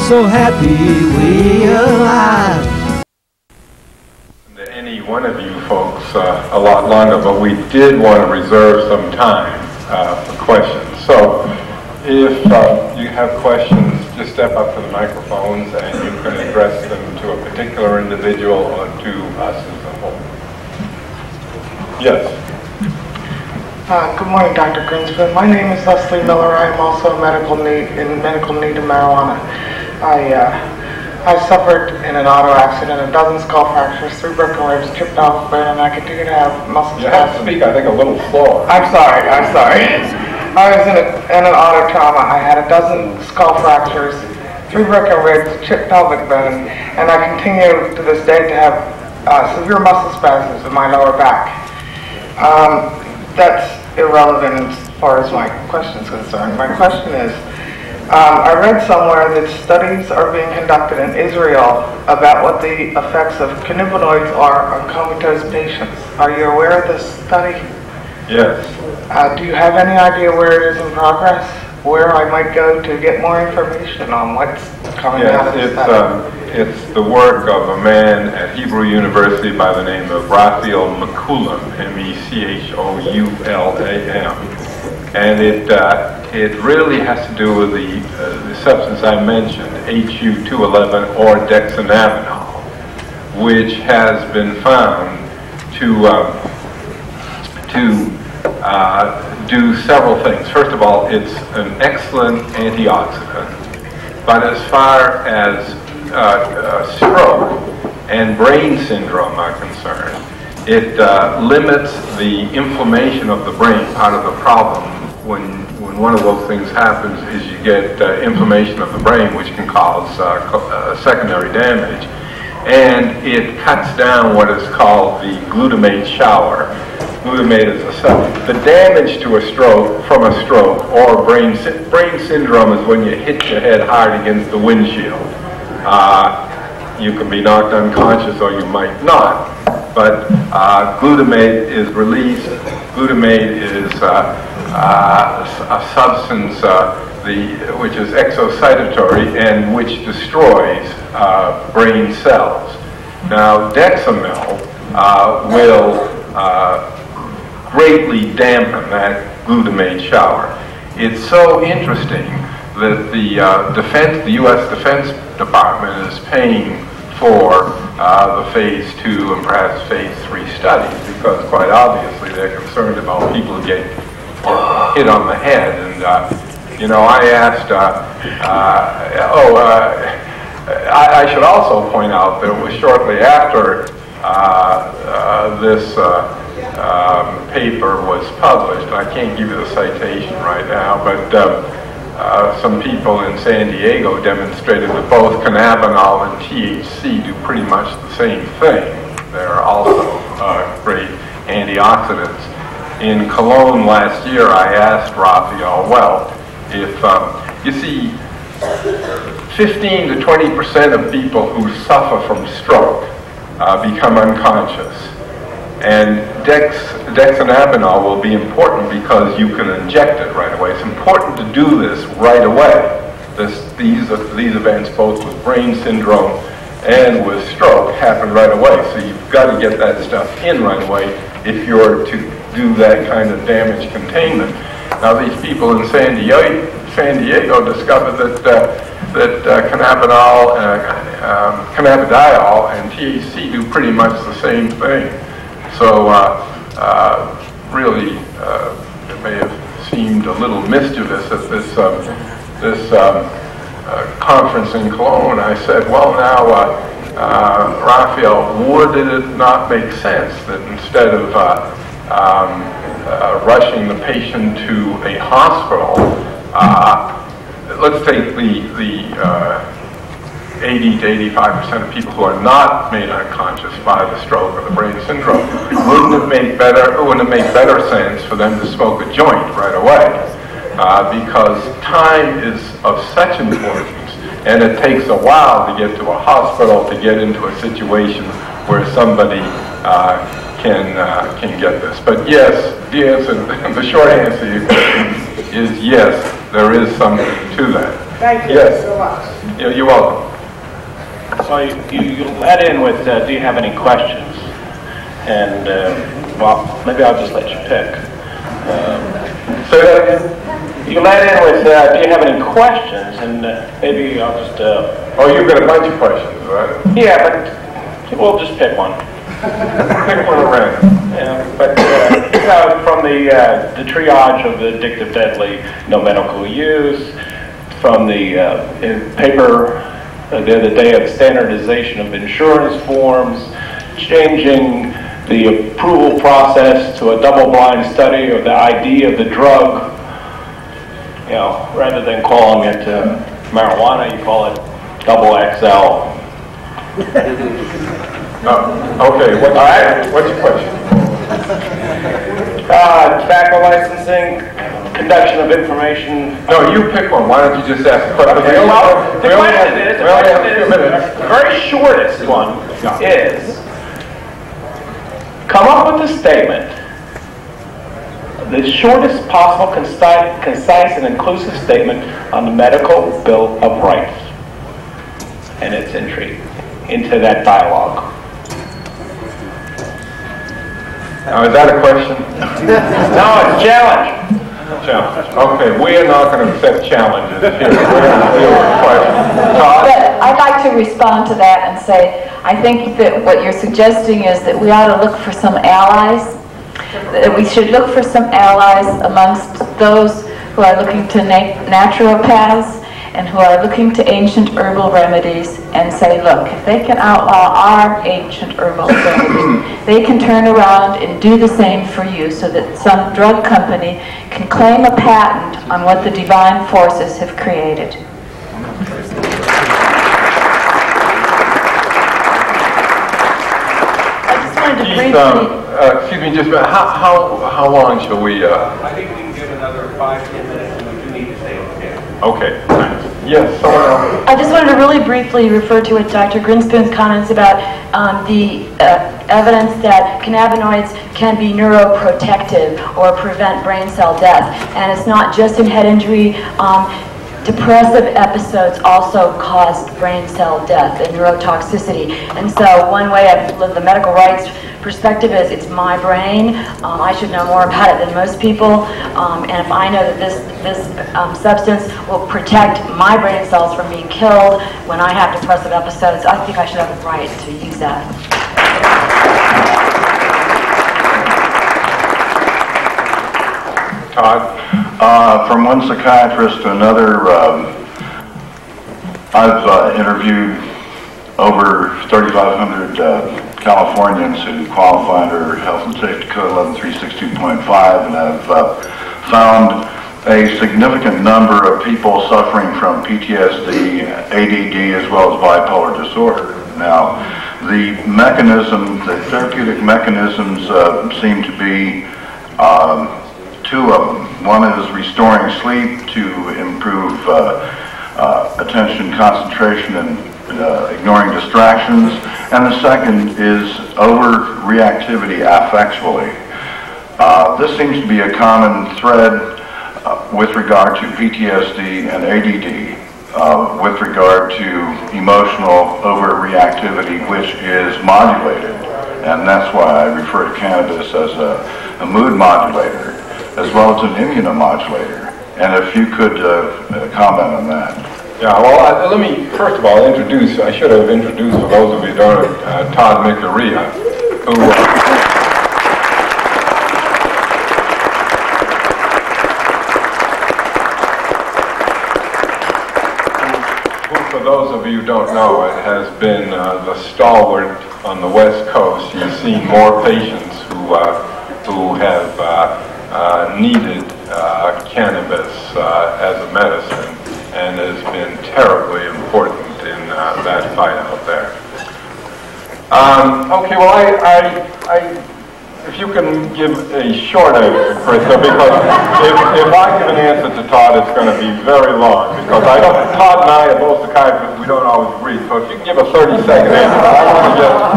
so happy we alive. Any one of you folks a lot longer, but we did want to reserve some time for questions. So if you have questions, just step up to the microphones and you can address them to a particular individual or to us as a whole. Yes. Good morning, Dr. Grinspoon. My name is Leslie Miller. I am also in medical need of marijuana. I suffered in an auto accident, a dozen skull fractures, 3 broken ribs, chipped off bone, and I continue to have muscle spasms. You have to speak, I think, a little slower. I'm sorry. I was in an auto trauma. I had a dozen skull fractures, 3 broken ribs, chipped pelvic bone, and I continue to this day to have severe muscle spasms in my lower back. That's irrelevant as far as my question is concerned. My question is, I read somewhere that studies are being conducted in Israel about what the effects of cannabinoids are on comatose patients. Are you aware of this study? Yes. Do you have any idea where it is in progress? Where I might go to get more information on what's coming out of this study? It's the work of a man at Hebrew University by the name of Tod Mikuriya, M-E-C-H-O-U-L-A-M. And it really has to do with the substance I mentioned, HU211 or dexamethasone, which has been found to do several things. First of all, it's an excellent antioxidant, but as far as stroke and brain syndrome are concerned, it limits the inflammation of the brain. Part of the problem when one of those things happens is you get inflammation of the brain, which can cause secondary damage. And it cuts down what is called the glutamate shower. Glutamate is a substance. The damage to a stroke, from a stroke, or brain syndrome is when you hit your head hard against the windshield. You can be knocked unconscious or you might not. But glutamate is released. Glutamate is a substance which is exocytatory and which destroys brain cells. Now, Dexamel will greatly dampen that glutamate shower. It's so interesting that the U.S. Defense Department is paying for the phase 2 and perhaps phase 3 studies, because quite obviously they're concerned about people getting hit on the head. And I asked, I should also point out that it was shortly after this paper was published. I can't give you the citation right now, but some people in San Diego demonstrated that both cannabinol and THC do pretty much the same thing. They're also great antioxidants. In Cologne last year, I asked Raphael, well, if you see 15 to 20% of people who suffer from stroke become unconscious. And dexamethasone will be important because you can inject it right away. It's important to do this right away. These events, both with brain syndrome and with stroke, happen right away. So you've got to get that stuff in right away if you're to do that kind of damage containment. Now, these people in San Diego discovered that cannabidiol and THC do pretty much the same thing. So really, it may have seemed a little mischievous at this conference in Cologne. I said, well, now, Raphael, would it not make sense that instead of rushing the patient to a hospital, let's take the 80 to 85% of people who are not made unconscious by the stroke or the brain syndrome, wouldn't it make better sense for them to smoke a joint right away? Because time is of such importance, and it takes a while to get to a hospital, to get into a situation where somebody can get this. But yes, the short answer to your question is yes, there is something to that. Thank you so much. You're welcome. So you led in with, do you have any questions? And, well, maybe I'll just let you pick. Say that again? You led in with, do you have any questions? And maybe I'll just... Oh, you've got a bunch of questions, right? Yeah, but we'll just pick one. Pick one at random. Yeah, but from the triage of the addictive deadly, no medical use, from the paper the other day of standardization of insurance forms, changing the approval process to a double-blind study of the ID of the drug, you know, rather than calling it marijuana, you call it double XL. Okay, what's your question? Tobacco licensing, production of information. No, you pick one. Why don't you just ask a question? Okay, well, the question is, the very shortest one is, come up with a statement, the shortest possible, concise and inclusive statement on the medical Bill of Rights and its entry into that dialogue. Now, is that a question? No, it's a challenge. Challenge. Okay, we are not going to accept challenges here. We're going to deal with questions. Todd? But I'd like to respond to that and say, I think that what you're suggesting is that we ought to look for some allies. That we should look for some allies amongst those who are looking to naturopaths and who are looking to ancient herbal remedies and say, look, if they can outlaw our ancient herbal remedies, they can turn around and do the same for you so that some drug company can claim a patent on what the divine forces have created. I just wanted to briefly... excuse me, just how long shall we... I think we can give another 5-10 minutes, and we do need to stay on camera. Okay, thanks. Yes, someone else. I just wanted to really briefly refer to what Dr. Grinspoon's comments about the evidence that cannabinoids can be neuroprotective or prevent brain cell death. And it's not just in head injury. Depressive episodes also caused brain cell death and neurotoxicity. And so one way of the medical rights perspective is it's my brain. I should know more about it than most people. And if I know that this substance will protect my brain cells from being killed when I have depressive episodes, I think I should have the right to use that. Todd? From one psychiatrist to another, I've interviewed over 3,500 Californians who qualify under Health and Safety Code 11362.5, and I've found a significant number of people suffering from PTSD, ADD, as well as bipolar disorder. Now, the mechanism, the therapeutic mechanisms seem to be two of them. One is restoring sleep to improve attention, concentration, and ignoring distractions. And the second is overreactivity affectually. This seems to be a common thread with regard to PTSD and ADD, with regard to emotional overreactivity, which is modulated. And that's why I refer to cannabis as a mood modulator, as well as an immunomodulator. And if you could comment on that. Yeah, well, let me, first of all, introduce, I should have introduced, for those of you who don't know, Tod Mikuriya, who for those of you who don't know, it has been the stalwart on the West Coast. He's seen more patients who have needed cannabis as a medicine, and has been terribly important in that fight out there. Okay, well, if you can give a short answer, Krista, because if I give an answer to Todd, it's going to be very long, because Todd and I are both psychiatrists, we don't always agree, so if you can give a 30-second answer, I want to just